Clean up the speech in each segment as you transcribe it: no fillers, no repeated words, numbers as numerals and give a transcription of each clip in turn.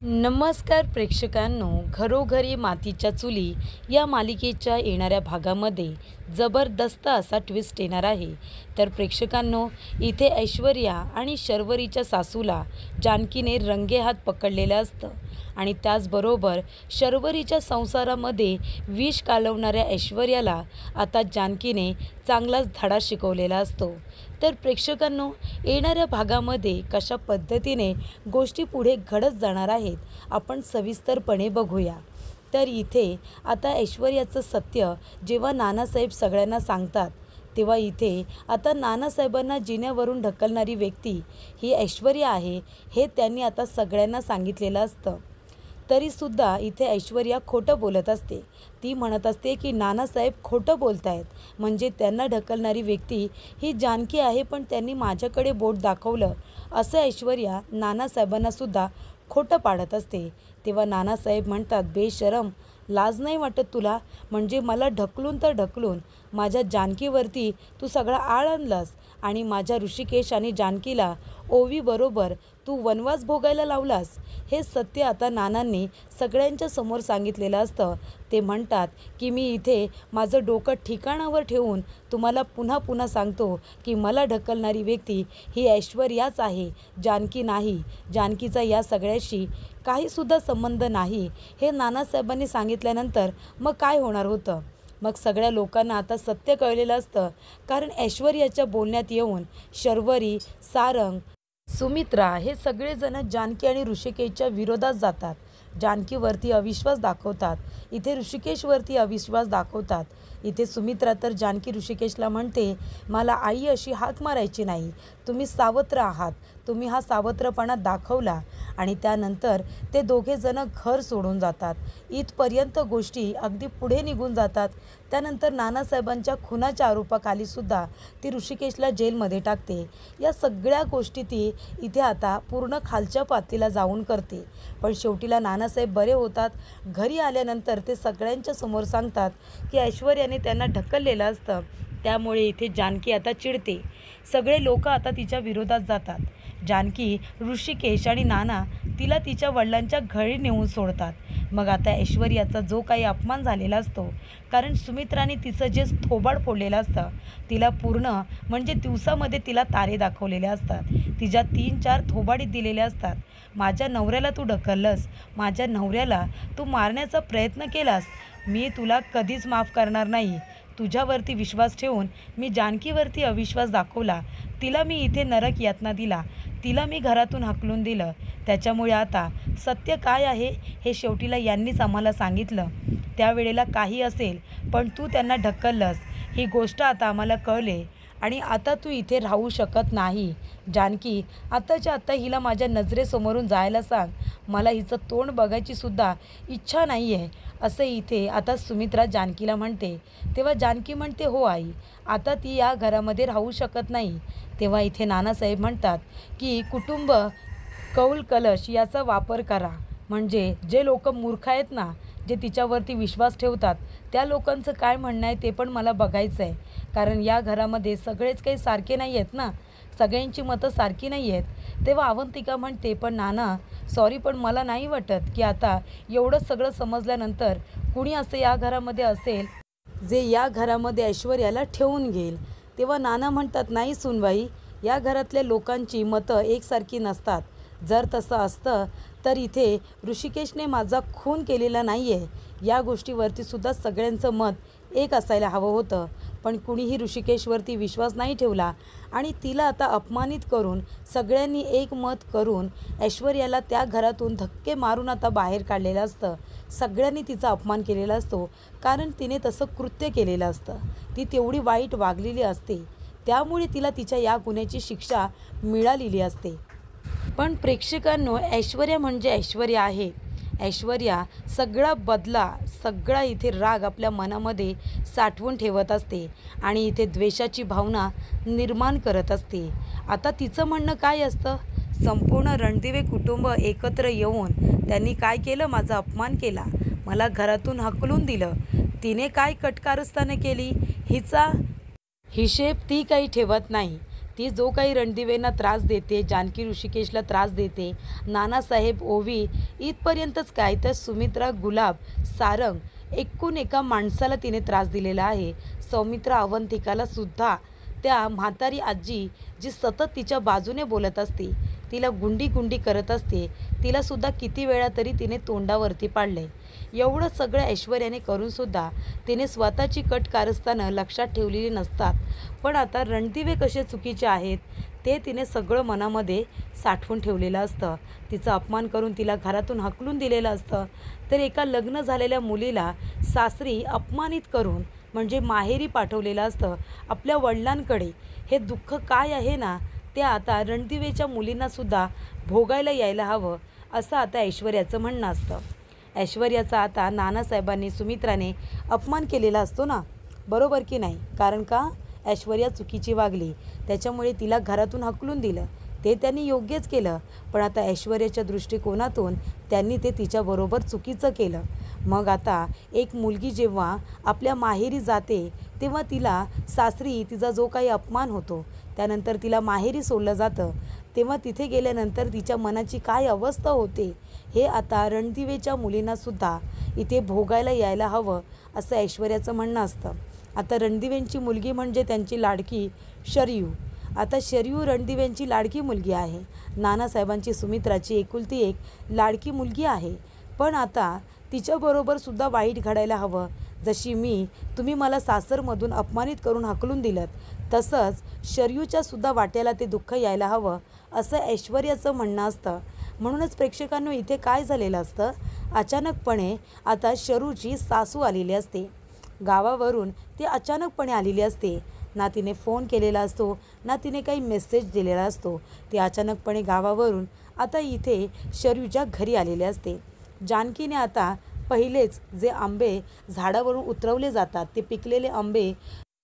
नमस्कार प्रेक्षकांनो, घरोघरी मातीच्या चुली या मालिकेच्या येणाऱ्या भागामध्ये जबरदस्त असा ट्विस्ट येणार आहे। तर प्रेक्षकांनो, इथे ऐश्वर्या आणि शर्वरीच्या सासूला जानकीने रंगेहात पकडलेलं असतं आणि त्याचबरोबर शर्वरीच्या संसारामध्ये विष कालवणाऱ्या ऐश्वर्याला आता जानकीने चांगलाच धडा शिकवलेला असतो। तर प्रेक्षकांनो, येणाऱ्या भागामध्ये कशा पद्धतीने गोष्टी पुढे घडत जाणार आहेत आपण सविस्तरपणे बघूया। तर इथे आता ऐश्वर्याचं सत्य जेव्हा नानासाहेब सगळ्यांना सांगतात तेव्हा इथे आता नानासाहेबांना जिन्यावरून ढकलणारी व्यक्ती ही ऐश्वर्या आहे हे त्यांनी आता सगळ्यांना सांगितलेलं असतं। तरीसुद्धा इथे ऐश्वर्या खोटं बोलत असते। ती म्हणत असते की नानासाहेब खोटं बोलतायत, म्हणजे त्यांना ढकलणारी व्यक्ती ही जानकी आहे, पण त्यांनी माझ्याकडे बोट दाखवलं असं ऐश्वर्या नानासाहेबांनासुद्धा खोटं पाडत असते। तेव्हा नानासाहेब म्हणतात, बेशरम, लाज नाही वाटत तुला? म्हणजे मला ढकलून तर ढकलून माझ्या जानकीवरती तू सगळा आळ आणलास आणि माझ्या ऋषिकेश आणि जानकीला ओवीबरोबर तू वनवास भोगायला लावलास। हे सत्य आता नानांनी सगळ्यांच्या समोर सांगितलेलं असतं। ते म्हणतात की मी इथे माझं डोकं ठिकाणावर ठेवून तुम्हाला पुन्हा पुन्हा सांगतो की मला ढकलणारी व्यक्ती ही ऐश्वर्याच आहे, जानकी नाही। जानकीचा या सगळ्याशी काहीसुद्धा संबंध नाही। हे नानासाहेबांनी सांगितल्यानंतर मग काय होणार होतं? मग सगळ्या लोकांना आता सत्य कळलेलं असतं, कारण ऐश्वर्याच्या बोलण्यात येऊन शर्वरी, सारंग, सुमित्रा हे सगळेजण जानकी आणि ऋषिकेशच्या विरोधात जातात। जानकीवरती अविश्वास दाखवतात, इथे ऋषिकेशवरती अविश्वास दाखवतात। इथे सुमित्रा तर जानकी ऋषिकेशला म्हणते, मला आई अशी हाक मारायची नाही, तुम्ही सावत्र आहात, तुम्ही हा सावत्रपणा दाखवला। आणि त्यानंतर ते दोघेजण घर सोडून जातात। इथपर्यंत गोष्टी अगदी पुढे निघून जातात। त्यानंतर नानासाहेबांच्या खुनाच्या आरोपाखाली सुद्धा ती ऋषिकेशला जेलमध्ये टाकते। या सगळ्या गोष्टी ती इथे आता पूर्ण खालच्या पातळीला जाऊन करते। पण शेवटीला नानासाहेब बरे होतात। घरी आल्यानंतर ते सगळ्यांच्या समोर सांगतात की ऐश्वर्याने त्यांना ढकललेलं असतं, त्यामुळे इथे जानकी आता चिडते। सगळे लोक आता तिच्या विरोधात जातात। जानकी, ऋषिकेश आणि नाना तिला तिच्या वडिलांच्या घरी नेऊन सोडतात। मग आता ऐश्वर्याचा जो काही अपमान झालेला असतो, कारण सुमित्राने तिचं जे थोबाड फोडलेलं असतं, तिला पूर्ण म्हणजे दिवसामध्ये तिला तारे दाखवलेले असतात, तिच्या 3-4 थोबाडी दिलेल्या असतात। माझ्या नवऱ्याला तू ढकललंस, माझ्या नवऱ्याला तू मारण्याचा प्रयत्न केलास, मी तुला कधीच माफ करणार नाही। तुझ्यावरती विश्वास ठेवून मी जानकीवरती अविश्वास दाखवला, तिला मी इथे नरक यातना दिला, तिला मी घरातून हाकलून दिलं। त्याच्यामुळे आता सत्य काय आहे हे शेवटीला यांनीच आम्हाला सांगितलं। त्यावेळेला काही असेल, पण तू त्यांना ढकललंस ही गोष्ट आता आम्हाला कळले आणि आता तू इथे राहू शकत नाही। जानकी, आत्ताच्या आत्ता हिला माझ्या नजरेसमोरून जायला सांग, मला हिचं तोंड बघायची सुद्धा इच्छा नाही आहे, असं इथे आता सुमित्रा जानकीला म्हणते। तेव्हा जानकी म्हणते, हो आई, आता ती या घरामध्ये राहू शकत नाही। तेव्हा इथे नानासाहेब म्हणतात की कुटुंब कौल कलश याचा वापर करा, म्हणजे जे लोक मूर्ख आहेत ना, जे तिच्यावरती विश्वास ठेवतात, त्या लोकांचं काय म्हणणं आहे ते पण मला बघायचं आहे। कारण या घरामध्ये सगळेच काही सारखे नाही आहेत ना, सगळ्यांची मतं सारखी नाही आहेत। तेव्हा अवंतिका म्हणते, पण नाना सॉरी, पण मला नाही वाटत की आता एवढं सगळं समजल्यानंतर कुणी असं या घरामध्ये असेल जे या घरामध्ये ऐश्वर्याला ठेवून घेईल। तेव्हा नाना म्हणतात, नाही सुनबाई, या घरातल्या लोकांची मतं एकसारखी नसतात। जर तसं असतं तर इथे ऋषिकेशने माझा खून केलेला नाही आहे, या गोष्टीवरती सुद्धा सगळ्यांचं मत एक असायला हवं होतं। पण कुणीही ऋषिकेशवरती विश्वास नाही ठेवला आणि तिला आता अपमानित करून सगळ्यांनी एक मत करून ऐश्वर्याला त्या घरातून धक्के मारून आता बाहेर काढलेलं असतं। सगळ्यांनी तिचा अपमान केलेला असतो, कारण तिने तसं कृत्य केलेलं असतं, ती तेवढी वाईट वागलेली असते, त्यामुळे तिला तिच्या या गुन्ह्याची शिक्षा मिळालेली असते। पण प्रेक्षकांनो, ऐश्वर्या म्हणजे ऐश्वर्या आहे। ऐश्वर्या सगळा बदला, सगळा इथे राग आपल्या मनामध्ये साठवून ठेवत असते आणि इथे द्वेषाची भावना निर्माण करत असते। आता तिचं म्हणणं काय असतं, संपूर्ण रणदिवे कुटुंब एकत्र येऊन त्यांनी काय केलं, माझा अपमान केला, मला घरातून हकलून दिलं, तिने काय कटकारस्थानं केली हिचा हिशेब ती काही ठेवत नाही। ती जो काही रणदिवेंना त्रास देते, जानकी ऋषिकेशला त्रास देते, नानासाहेब, ओवी इथपर्यंतच काय तर सुमित्रा, गुलाब, सारंग एकूण एका माणसाला तिने त्रास दिलेला आहे. सौमित्रा अवंतिकाला सुद्धा त्या म्हातारी आजी जी सतत तिच्या बाजूने बोलत असते, तिला गुंडी गुंडी करत असते, तिलासुद्धा किती वेळा तरी तिने तोंडावरती पाडले. एवढं सगळं ऐश्वर्याने करूनसुद्धा तिने स्वतःची कट कारस्थानं लक्षात ठेवलेली नसतात. पण आता रणदिवे कसे चुकीचे आहेत ते तिने सगळं मनामध्ये साठवून ठेवलेलं असतं. तिचा अपमान करून तिला घरातून हाकलून दिलेलं असतं. तर एका लग्न झालेल्या मुलीला सासरी अपमानित करून म्हणजे माहेरी पाठवलेलं असतं आपल्या वडिलांकडे. हे दुःख काय आहे ना, ते आता रणदिवेच्या मुलींनासुद्धा भोगायला यायला हवं असं आता ऐश्वर्याचं म्हणणं असतं. ऐश्वर्याचा आता नानासाहेबांनी, सुमित्राने अपमान केलेला असतो ना, बरोबर की नाही? कारण का ऐश्वर्या चुकीची वागली, त्याच्यामुळे तिला घरातून हाकलून दिलं. ते त्यांनी योग्यच केलं. पण आता ऐश्वर्याच्या दृष्टिकोनातून त्यांनी ते तिच्याबरोबर चुकीचं केलं. मग आता एक मुलगी जेव्हा आपल्या माहेरी जाते तेव्हा तिला सासरी तिचा जो काही अपमान होतो, त्यानंतर तिला माहेरी सोडलं जातं, तेव्हा तिथे गेल्यानंतर तिच्या मनाची काय अवस्था होते हे आता रणदिवेच्या मुलींनासुद्धा इथे भोगायला यायला हवं असं ऐश्वर्याचं म्हणणं असतं. आता रणदिवेंची मुलगी म्हणजे त्यांची लाडकी शरयू. आता शरयू रणदिवेंची लाडकी मुलगी आहे. नानासाहेबांची, सुमित्राची एकुलती एक लाडकी मुलगी आहे. पण आता तिच्याबरोबर सुद्धा वाईट घडायला हवं. जशी तुम्ही मला सासरमधून अपमानित करून हाकलून दिलंत, तसंच शरयूच्या सुद्धा वाट्याला ते दुःख यायला हवं असं ऐश्वर्याचं म्हणणं असतं. म्हणूनच प्रेक्षकांनो इथे काय झालेलं असतं, अचानकपणे आता शरूची सासू आलेली असते. गावावरून ती अचानकपणे आलेली असते. ना तिने फोन केलेला असतो, ना तिने काही मेसेज दिलेला असतो. ती अचानकपणे गावावरून आता इथे शरयूच्या घरी आलेले असते. जानकीने आता पहिलेच जे आंबे झाडावरून उतरवले जातात ते पिकलेले आंबे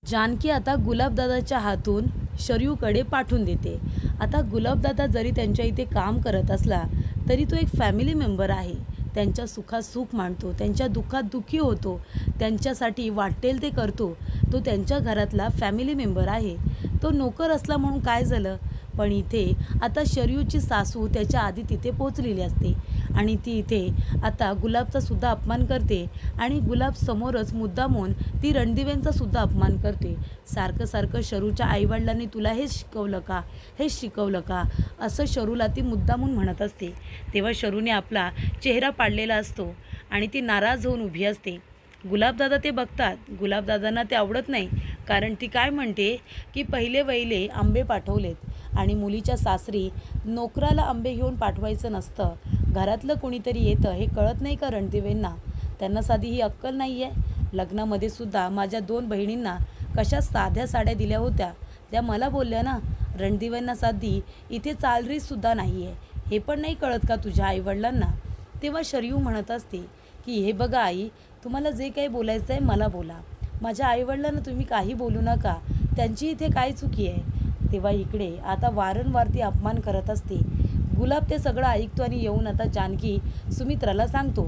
जानकी आता गुलाबदादाच्या हातून शरयूकडे पाठवून देते. आता गुलाबदादा जरी त्यांच्या इथे काम करत असला तरी तो एक फॅमिली मेंबर आहे. त्यांच्या सुखात सुख मानतो, त्यांच्या दुःखात दुःखी होतो, त्यांच्यासाठी वाटेल ते करतो. तो त्यांच्या घरातला फॅमिली मेंबर आहे. तो नोकर असला म्हणून काय झालं, पण इथे आता शरयूची सासू त्याच्या आधी तिथे पोचलेली असते आणि ती इथे आता गुलाबचा सुद्धा अपमान करते आणि गुलाब समोरच मुद्दामून ती रणदिवेंचा सुद्धा अपमान करते. सारखं सारखं शरूच्या आईवडिलांनी तुला हेच शिकवलं का, हेच शिकवलं का, असं शरूला ती मुद्दामून म्हणत असते. तेव्हा शरूने आपला चेहरा पाडलेला असतो आणि ती नाराज होऊन उभी असते. गुलाबदादा ते बघतात. गुलाबदादांना ते आवडत नाही, कारण ती काय म्हणते की पहिले वहिले आंबे पाठवलेत आणि मुलीच्या सासरी नोकराला आंबे घेऊन पाठवायचं नसतं. घरातलं कोणीतरी येतं हे कळत नाही का रणदिवेंना? त्यांना साधी ही अक्कल नाही आहे. लग्नामध्ये सुद्धा माझ्या 2 बहिणींना कशा साध्या साड्या दिल्या होत्या, त्या मला बोलल्या ना. रणदिवेंना साधी इथे चालरीसुद्धा नाही आहे, हे पण नाही कळत का तुझ्या आईवडिलांना? तेव्हा शरयू म्हणत असते की हे बघा आई, तुम्हाला जे काही बोलायचं आहे मला बोला, माझ्या आईवडिलांना तुम्ही काही बोलू नका, त्यांची इथे काय चुकी आहे. तेव्हा इकडे आता वारंवार ती अपमान करत असते. गुलाब ते सगळं ऐकतो आणि येऊन आता जानकी सुमित्राला सांगतो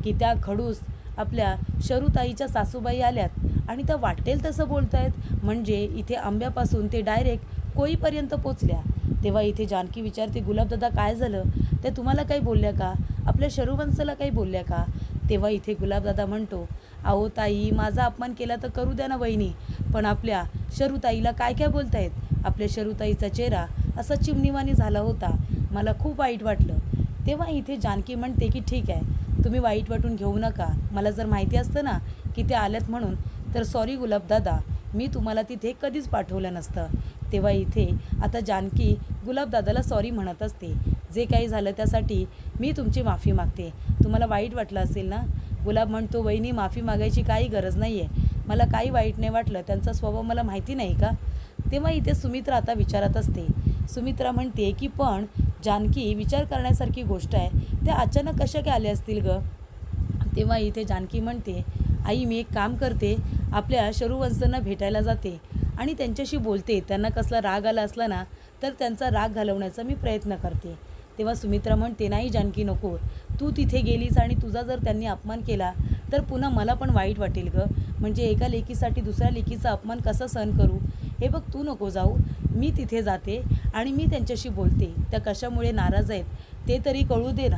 की त्या खडूस आपल्या शरूताईच्या सासूबाई आल्यात आणि त्या वाटेल तसं बोलत आहेत, म्हणजे इथे आंब्यापासून ते डायरेक्ट कोईपर्यंत पोचल्या. तेव्हा इथे जानकी विचारते, गुलाबदादा काय झालं, ते तुम्हाला काही बोलल्या का, आपल्या शरूवंशाला काही बोलल्या का? तेव्हा इथे गुलाबदादा म्हणतो, अहो ताई, माझा अपमान केला तर करू द्या ना वहिनी, पण आपल्या शरूताईला काय काय बोलतायत. आपल्या शरूताईचा चेहरा असा चिमणीवाणी झाला होता, मला खूप वाईट वाटलं. तेव्हा इथे जानकी म्हणते की ठीक आहे, तुम्ही वाईट वाटून घेऊ नका, मला जर माहिती असतं ना की ते आल्यात म्हणून तर सॉरी गुलाबदादा, मी तुम्हाला तिथे कधीच पाठवलं नसतं. तेव्हा इथे आता जानकी गुलाबदादाला सॉरी म्हणत असते. जे काही झालं त्यासाठी मी तुमची माफी मागते, तुम्हाला वाईट वाटलं असेल ना. गुलाब म्हणतो, वहिनी माफी मागायची काही गरज नाही आहे, मला काही वाईट नाही वाटलं, त्यांचा स्वभाव मला माहिती नाही का. तेव्हा इथे सुमित्रा आता विचारत असते. सुमित्रा म्हणते की पण जानकी, विचार करण्यासारखी गोष्ट आहे, त्या अचानक कशा काय आल्या असतील गं. तेव्हा इथे जानकी म्हणते, आई मी एक काम करते, आपल्या शरूवंशांना भेटायला जाते आणि त्यांच्याशी बोलते, त्यांना कसला राग आला असला ना तर त्यांचा राग घालवण्याचा मी प्रयत्न करते. तेव्हा सुमित्रा म्हणते, नाही जानकी नको, तू तिथे गेलीस आणि तुझा जर त्यांनी अपमान केला तर पुन्हा मला पण वाईट वाटेल गं, म्हणजे एका लेकीसाठी दुसऱ्या लेकीचा अपमान कसा सहन करू. हे बघ, तू नको जाऊ, मी तिथे जाते आणि मी त्यांच्याशी बोलते, त्या कशामुळे नाराज आहेत ते तरी कळू दे ना,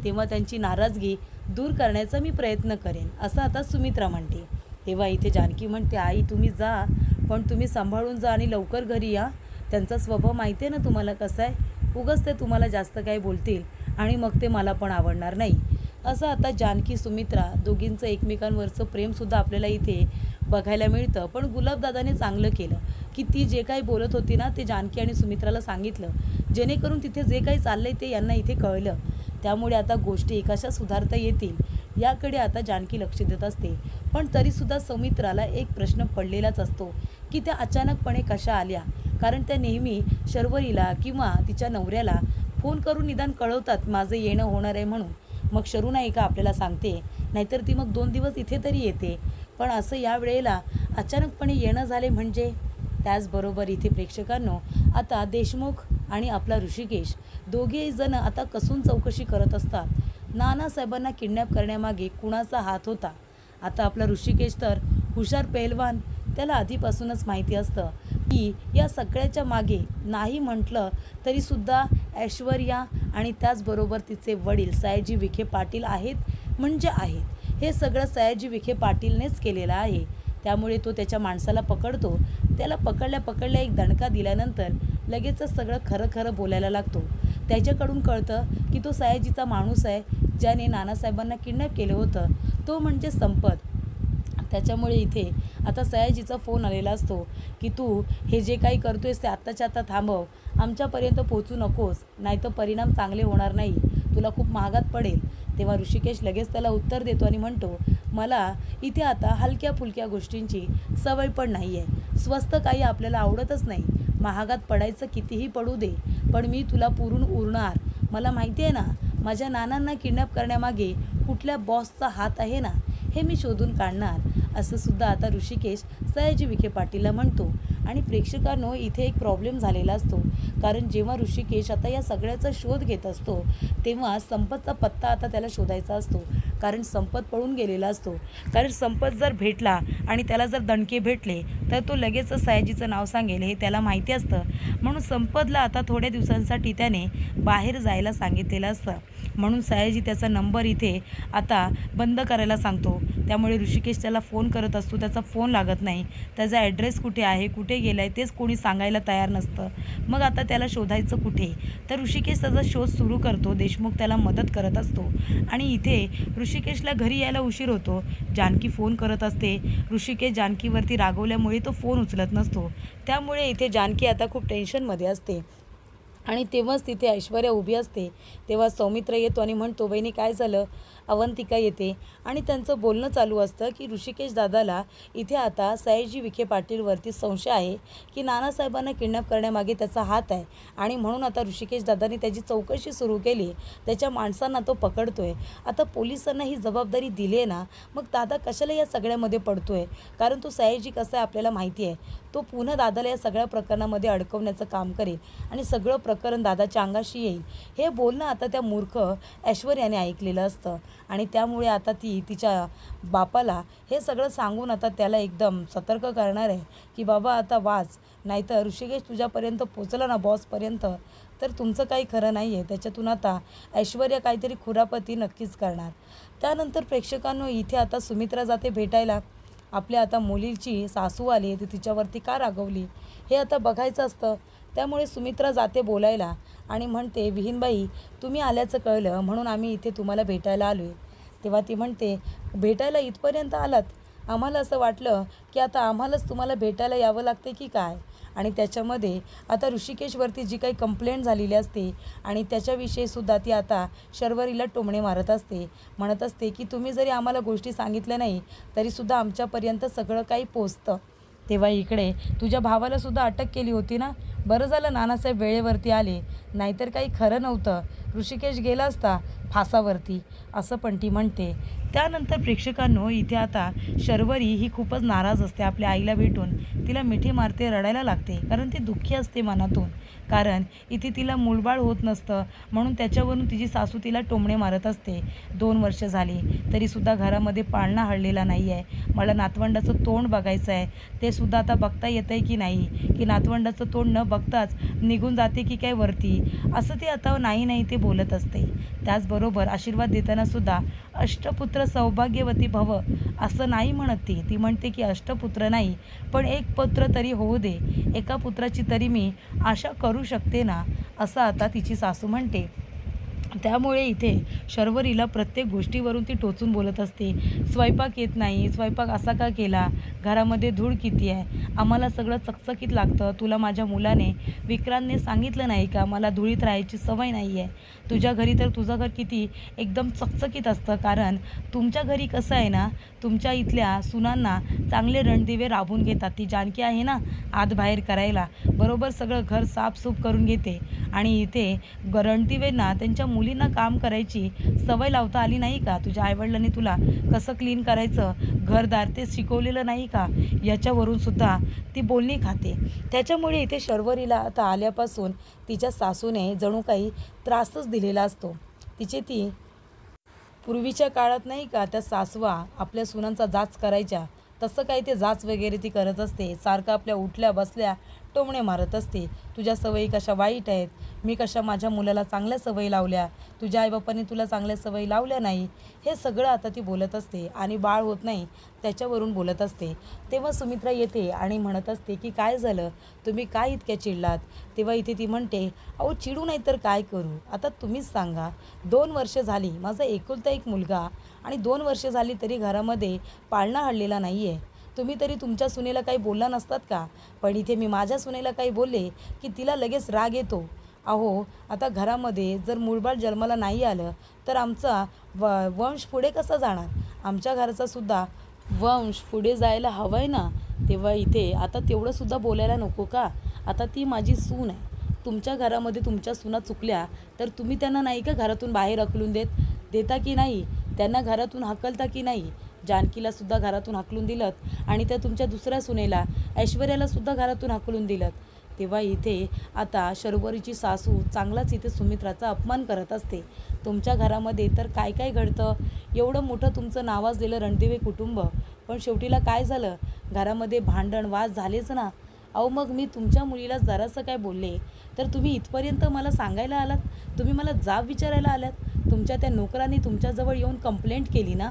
तेव्हा त्यांची नाराजगी दूर करण्याचा मी प्रयत्न करेन, असं आता सुमित्रा म्हणते. तेव्हा इथे जानकी म्हणते, आई तुम्ही जा, पण तुम्ही सांभाळून जा आणि लवकर घरी या. त्यांचा स्वभाव माहिती आहे ना तुम्हाला कसा आहे, उगाच ते तुम्हाला जास्त काही बोलतील आणि मग ते मला पण आवडणार नाही. असं आता जानकी सुमित्रा दोघींचं एकमेकांवरचं प्रेमसुद्धा आपल्याला इथे बघायला मिळतं. पण गुलाबदादाने चांगलं केलं की ती जे काही बोलत होती ना ते जानकी आणि सुमित्राला सांगितलं, जेणेकरून तिथे जे काही चाललंय ते यांना इथे कळलं. त्यामुळे आता गोष्टी कशा सुधारता येतील याकडे आता जानकी लक्ष देत असते. पण तरीसुद्धा सुमित्राला एक प्रश्न पडलेलाच असतो की त्या अचानकपणे कशा आल्या, कारण त्या नेहमी शर्वरीला किंवा तिच्या नवऱ्याला फोन करून निदान कळवतात माझं येणं होणार आहे म्हणून. मग शरू नाही का आपल्याला सांगते, नाहीतर ती मग 2 दिवस इथे तरी येते. पण असं या वेळेला अचानकपणे येणं झाले म्हणजे. त्याचबरोबर इथे प्रेक्षकांनो आता देशमुख आणि आपला ऋषिकेश दोघेही जण आता कसून चौकशी करत असतात. नानासाहेबांना किडनॅप करण्यामागे कुणाचा हात होता. आता आपला ऋषिकेश तर हुशार पेहलवान, त्याला आधीपासूनच माहिती असतं की या सगळ्याच्या मागे नाही म्हटलं तरीसुद्धा ऐश्वर्या आणि त्याचबरोबर तिचे वडील सयाजी विखे पाटील आहेत म्हणजे आहेत. हे सगळं सयाजी विखे पाटीलनेच केलेलं आहे. त्यामुळे तो त्याच्या माणसाला पकडतो. त्याला पकडल्या एक दणका दिल्यानंतर लगेचच सगळं खरं बोलायला लागतो. त्याच्याकडून कळतं की तो सयाजीचा माणूस आहे ज्याने नानासाहेबांना किडनॅप केलं होतं, तो म्हणजे संपत. त्याच्यामुळे इथे आता सयाजीचा फोन आलेला असतो की तू हे जे काही करतोयस ते आत्ताच्या आत्ता थांबव, आमच्यापर्यंत पोचू नकोस, नाहीतर परिणाम चांगले होणार नाही, तुला खूप महागात पडेल. तेव्हा ऋषिकेश लगेच त्याला उत्तर देतो आणि म्हणतो, मला इथे आता हलक्या फुलक्या गोष्टींची सवय पण नाही आहे. स्वस्त काही आपल्याला आवडतच नाही. महागात पडायचं कितीही पडू दे, पण मी तुला पुरून उरणार. मला माहिती आहे ना माझ्या नानांना किडनॅप करण्यामागे कुठल्या बॉसचा हात आहे ना, हे मी शोधून काढणार. असं सुद्धा आता ऋषिकेश सयाजी विखे पाटीलला म्हणतो. आणि प्रेक्षकांनो इथे एक प्रॉब्लेम झालेला असतो, कारण जेव्हा ऋषिकेश आता या सगळ्याचा शोध घेत असतो तेव्हा संपतचा पत्ता आता त्याला शोधायचा असतो, कारण संपत पळून गेलेला असतो. कारण संपत जर भेटला आणि त्याला जर दणके भेटले तर तो लगेच सयाजीचं नाव सांगेल हे त्याला माहिती असतं. म्हणून संपतला आता थोड्या दिवसांसाठी त्याने बाहेर जायला सांगितलेलं असतं. म्हणून सयाजी त्याचा नंबर इथे आता बंद करायला सांगतो. त्यामुळे ऋषिकेश त्याला फोन करत असतो, त्याचा फोन लागत नाही. त्याचा ॲड्रेस कुठे आहे, कुठे गेला आहे तेच कोणी सांगायला तयार नसतं. मग आता त्याला शोधायचं कुठे, तर ऋषिकेश त्याचा शोध सुरू करतो. देशमुख त्याला मदत करत असतो आणि इथे ऋषिकेशला घरी यायला उशीर होतो. जानकी फोन करत असते. ऋषिकेश जानकीवरती रागवल्यामुळे तो फोन उचलत नसतो. त्यामुळे इथे जानकी आता खूप टेन्शनमध्ये असते. आणि तेव्हाच तिथे ऐश्वर्या उभी असते. तेव्हा सौमित्र येतो आणि म्हणतो, बहिणी काय झालं. अवंतिका येते आणि त्यांचं बोलणं चालू असतं की ऋषिकेश दादाला इथे आता सयाजी विखे पाटीलवरती संशय आहे की नानासाहेबांना किडनॅप करण्यामागे त्याचा हात आहे आणि म्हणून आता ऋषिकेश दादाने त्याची चौकशी सुरू केली. त्याच्या माणसांना तो पकडतोय. आता पोलिसांना ही जबाबदारी दिली आहे ना, मग दादा कशाला या सगळ्यामध्ये पडतोय, कारण तो सयाजी कसा आहे आपल्याला माहिती आहे. तो पुन्हा दादाला या सगळ्या प्रकरणामध्ये अडकवण्याचं काम करेल आणि सगळं प्रकरण दादाच्या अंगाशी येईल. हे बोलणं आता त्या मूर्ख ऐश्वर्याने ऐकलेलं असतं आणि त्यामुळे आता ती तिच्या बापाला हे सगळं सांगून आता त्याला एकदम सतर्क करणार आहे की बाबा आता वाच, नाहीतर ऋषिकेश तुझ्यापर्यंत पोचला ना बॉसपर्यंत तर तुमचं काही खरं नाही आहे. त्याच्यातून आता ऐश्वर्या काहीतरी खुरापती नक्कीच करणार. त्यानंतर प्रेक्षकांनो इथे आता सुमित्रा जाते भेटायला. आपल्या आता मुलीची सासू आली ती तिच्यावरती का रागवली हे आता बघायचं असतं. त्यामुळे सुमित्रा जाते बोलायला आणि म्हणते, विहीनबाई तुम्ही आल्याचं कळलं म्हणून आम्ही इथे तुम्हाला भेटायला आलो आहे. तेव्हा ती म्हणते, भेटायला इथपर्यंत आलात, आम्हाला असं वाटलं की आता आम्हालाच तुम्हाला भेटायला यावं लागते की काय. आणि त्याच्यामध्ये आता ऋषिकेशवरती जी काही कंप्लेंट झालेली असते आणि त्याच्याविषयीसुद्धा ती आता शर्वरीला टोमणे मारत असते, म्हणत असते की तुम्ही जरी आम्हाला गोष्टी सांगितल्या नाही तरीसुद्धा आमच्यापर्यंत सगळं काही पोचतं. तेव्हा इकडे तुझ्या भावालासुद्धा अटक केली होती ना, बरं झालं नानासाहेब वेळेवरती आले, नाहीतर काही खरं नव्हतं. ऋषिकेश गेला असता फासावरती, असं पण ती म्हणते. त्यानंतर प्रेक्षकांनो इथे आता शर्वरी ही खूपच नाराज असते आपल्या आईला भेटून. तिला मिठी मारते, रडायला लागते, कारण ती दुःखी असते मनातून. कारण इथे तिला मूलबाळ होत नसतं, म्हणून त्याच्यावरून तिची सासू तिला टोमणे मारत असते. 2 वर्ष झाली तरीसुद्धा घरामध्ये पाळणा हललेला नाही आहे. मला नातवंडाचं तोंड बघायचं आहे, ते सुद्धा आता बघता येतं आहे की नाही, की नातवंडाचं तोंड न बघताच निघून जाते की काय वरती, असं ते आता नाही नाही ते बोलत असते. त्याचबरोबर आशीर्वाद देतानासुद्धा अष्टपुत्र सौभाग्यवती भव असं नाही म्हणत ती. ती म्हणते की अष्टपुत्र नाही, पण एक पुत्र तरी होऊ दे, एका पुत्राची तरी मी आशा करू शकते ना, असं आता तिची सासू म्हणते. त्यामुळे इथे शर्वरीला प्रत्येक गोष्टीवरून ती टोचून बोलत असते. स्वयंपाक येत नाही, स्वयंपाक असा का केला, घरामध्ये धूळ किती आहे, आम्हाला सगळं चकचकीत लागतं. तुला माझ्या मुलाने विक्रांतने सांगितलं नाही का, मला धुळीत राहायची सवय नाही आहे. तुझ्या घरी तर तुझं घर किती एकदम चकचकीत असतं, कारण तुमच्या घरी कसं आहे ना, तुमच्या इथल्या सुनांना चांगले रणदिवे राबवून घेतात. ती जानकी आहे ना आत बाहेर करायला, बरोबर सगळं घर साफसूफ करून घेते. आणि इथे रणदिवेंना त्यांच्या मुलींना काम करायची सवय लावता आली नाही का, तुझ्या आईवडिलांनी तुला कसं क्लीन करायचं घरदार ते शिकवलेलं नाही का, याच्यावरून सुद्धा ती बोलणी खाते. त्याच्यामुळे इथे शर्वरीला आता आल्यापासून तिच्या सासूने जणू काही त्रासच दिलेला असतो. तिचे ती पूर्वीच्या काळात नाही का त्या सासवा आपल्या सुनांचा जाच करायच्या, तसं काही ते जाच वगैरे ती करत असते. सारखं आपल्या उठल्या बसल्या टोमणे मारत असते. तुझ्या सवयी कशा वाईट आहेत, मी कशा माझ्या मुलाला चांगल्या सवयी लावल्या, तुझ्या आईबापांनी तुला चांगल्या सवयी लावल्या नाही, हे सगळं आता ती बोलत असते. आणि बाळ होत नाही त्याच्यावरून बोलत असते. तेव्हा सुमित्रा येते आणि म्हणत असते की काय झालं, तुम्ही काय इतक्या चिडलात. तेव्हा इथे ती म्हणते, अहो चिडू नाही तर काय करू, आता तुम्हीच सांगा. 2 वर्ष झाली, माझा एकुलता एक मुलगा, आणि 2 वर्ष झाली तरी घरामध्ये पाळणा हललेला नाही आहे. तुम्ही तरी तुमच्या सुनेला काही बोलला नसतात का, पण इथे मी माझ्या सुनेला काही बोलले की तिला लगेच राग येतो. अहो आता घरामध्ये जर मूळबाळ जन्माला नाही आलं तर आमचा वंश पुढे कसा जाणार, आमच्या घराचा सुद्धा वंश पुढे जायला हवं आहे ना. तेव्हा इथे आता तेवढंसुद्धा बोलायला नको का, आता ती माझी सून आहे. तुमच्या घरामध्ये तुमच्या सुना चुकल्या तर तुम्ही त्यांना नाही का घरातून बाहेर हकलून देता की नाही, त्यांना घरातून हकलता की नाही. जानकीला सुद्धा घरातून हाकलून दिलं आणि त्या तुमच्या दुसऱ्या सुनेला ऐश्वर्याला सुद्धा घरातून हाकलून दिलं. तेव्हा इथे आता शर्वरीची सासू चांगलाच इथे सुमित्राचा अपमान करत असते. तुमच्या घरामध्ये तर काय काय घडतं, एवढं मोठं तुमचं नावाजलेलं रणदिवे कुटुंब, पण शेवटीला काय झालं, घरामध्ये भांडण वाद झालेच ना. अहो मग मी तुमच्या मुलीला जरासं काय बोलले तर तुम्ही इथपर्यंत मला सांगायला आलात, तुम्ही मला जाब विचारायला आलात, तुमच्या त्या नोकरांनी तुमच्याजवळ येऊन कंप्लेंट केली ना.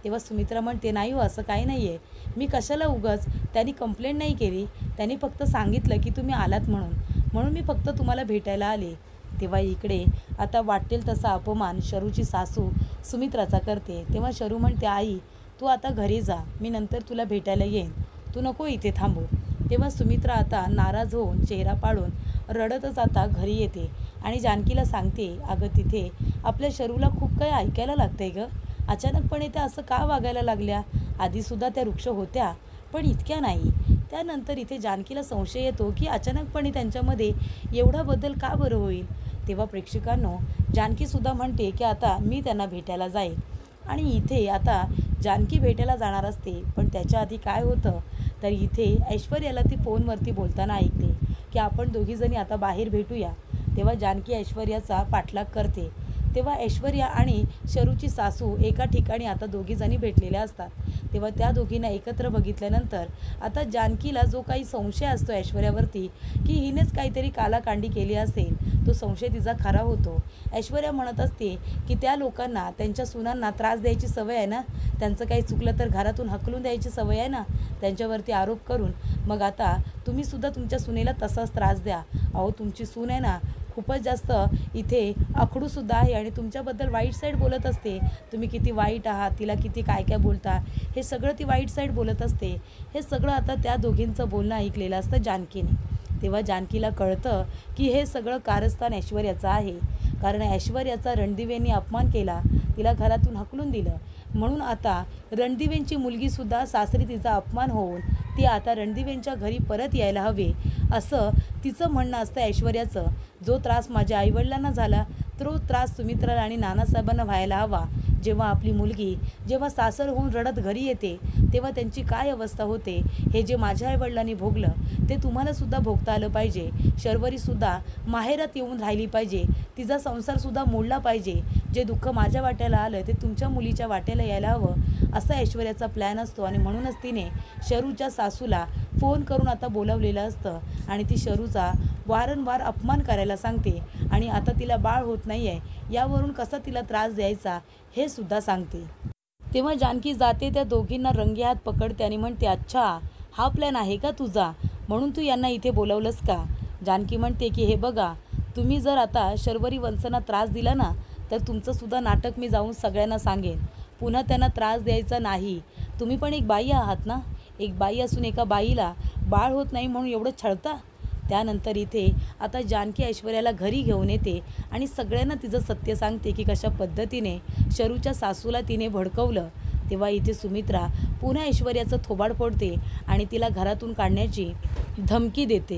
तेव्हा सुमित्रा म्हणते, नाही हो असं काही नाही आहे, मी कशाला उगाच, त्यांनी कंप्लेंट नाही केली, त्यांनी फक्त सांगितलं की तुम्ही आलात म्हणून मी फक्त तुम्हाला भेटायला आले. तेव्हा इकडे आता वाटेल तसा अपमान शरूची सासू सुमित्राचा करते. तेव्हा शरू म्हणते, आई तू आता घरी जा, मी नंतर तुला भेटायला येईन, तू नको इथे थांबू. तेव्हा सुमित्रा आता नाराज होऊन चेहरा पाडून रडतच आता घरी येते आणि जानकीला सांगते, अगं तिथे आपल्या शरूला खूप काही ऐकायला लागतंय गं, अचानकपणे त्या असं का वागायला लागल्या, आधीसुद्धा त्या वृक्ष होत्या पण इतक्या नाही. त्यानंतर इथे जानकीला संशय येतो की अचानकपणे त्यांच्यामध्ये एवढा बदल का बरं होईल. तेव्हा प्रेक्षकांनो जानकीसुद्धा म्हणते की आता मी त्यांना भेटायला जाईल. आणि इथे आता जानकी भेटायला जाणार असते, पण त्याच्या आधी काय होतं तर इथे ऐश्वर्याला ती फोनवरती बोलताना ऐकते की आपण दोघीजणी आता बाहेर भेटूया. तेव्हा जानकी ऐश्वर्याचा पाठलाग करते. तेव्हा ऐश्वर्या आणि शरूची सासू एका ठिकाणी आता दोघीजणी भेटलेल्या असतात. तेव्हा त्या दोघींना एकत्र बघितल्यानंतर आता जानकीला जो काही संशय असतो ऐश्वर्यावरती की हिनेच काहीतरी कालाकांडी केली असेल, तो संशय तिचा खरा होतो. ऐश्वर्या म्हणत असते की त्या लोकांना त्यांच्या सुनांना त्रास द्यायची सवय आहे ना, त्यांचं काही चुकलं तर घरातून हकलून द्यायची सवय आहे ना, त्यांच्यावरती आरोप करून मग आता तुम्हीसुद्धा तुमच्या सुनेला तसाच त्रास द्या. अहो तुमची सून आहे ना खूपच जास्त इथे आखडूसुद्धा आहे आणि तुमच्याबद्दल वाईट साईड बोलत असते, तुम्ही किती वाईट आहात, तिला किती काय काय बोलता, हे सगळं ती वाईट साईड बोलत असते. हे सगळं आता त्या दोघींचं बोलणं ऐकलेलं असतं जानकीने. तेव्हा जानकीला कळतं की हे सगळं कारस्थान ऐश्वर्याचं आहे, कारण ऐश्वर्याचा रणदिवेंनी अपमान केला, तिला घरातून हकलून दिलं, म्हणून आता रणदिवेंची मुलगीसुद्धा सासरी तिचा अपमान होऊन ती आता रणदिवेंच्या घरी परत यायला हवे असं तिचं म्हणणं असतं ऐश्वर्याचं. जो त्रास माझ्या आईवडिलांना झाला तो त्रास सुमित्राला आणि नानासाहेबांना व्हायला हवा. जेव्हा आपली मुलगी जेव्हा सासर होऊन रडत घरी येते तेव्हा त्यांची काय अवस्था होते हे जे माझ्या आईवडिलांनी भोगलं ते तुम्हालासुद्धा भोगता आलं पाहिजे. शर्वरीसुद्धा माहेरात येऊन राहिली पाहिजे, तिचा संसारसुद्धा मोडला पाहिजे. जे दुःख माझ्या वाट्याला आलं ते तुमच्या मुलीच्या वाट्याला यायला हवं असा ऐश्वर्याचा प्लॅन असतो. आणि म्हणूनच तिने शरूच्या सासूला फोन करून आता बोलावलेलं असतं आणि ती शरूचा वारंवार अपमान करायला सांगते आणि आता तिला बाळ होत नाही आहे यावरून कसा तिला त्रास द्यायचा हे सुद्धा सांगते. तेव्हा जानकी जाते, त्या दोघींना रंगेहात पकडते आणि म्हणते, अच्छा हा प्लॅन आहे का तुझा, म्हणून तू यांना इथे बोलावलंस का. जानकी म्हणते की हे बघा, तुम्ही जर आता शर्वरी वंशना त्रास दिला ना तर तुमचंसुद्धा नाटक मी जाऊन सगळ्यांना सांगेन. पुन्हा त्यांना त्रास द्यायचा नाही. तुम्ही पण एक बाई आहात ना, एक बाई असून एका बाईला बाळ होत नाही म्हणून एवढं छळता. त्यानंतर इथे आता जानकी ऐश्वर्याला घरी घेऊन येते आणि सगळ्यांना तिचं सत्य सांगते की कशा पद्धतीने शरूच्या सासूला तिने भडकवलं. तेव्हा इथे सुमित्रा पुन्हा ऐश्वर्याचं थोबाड फोडते आणि तिला घरातून काढण्याची धमकी देते.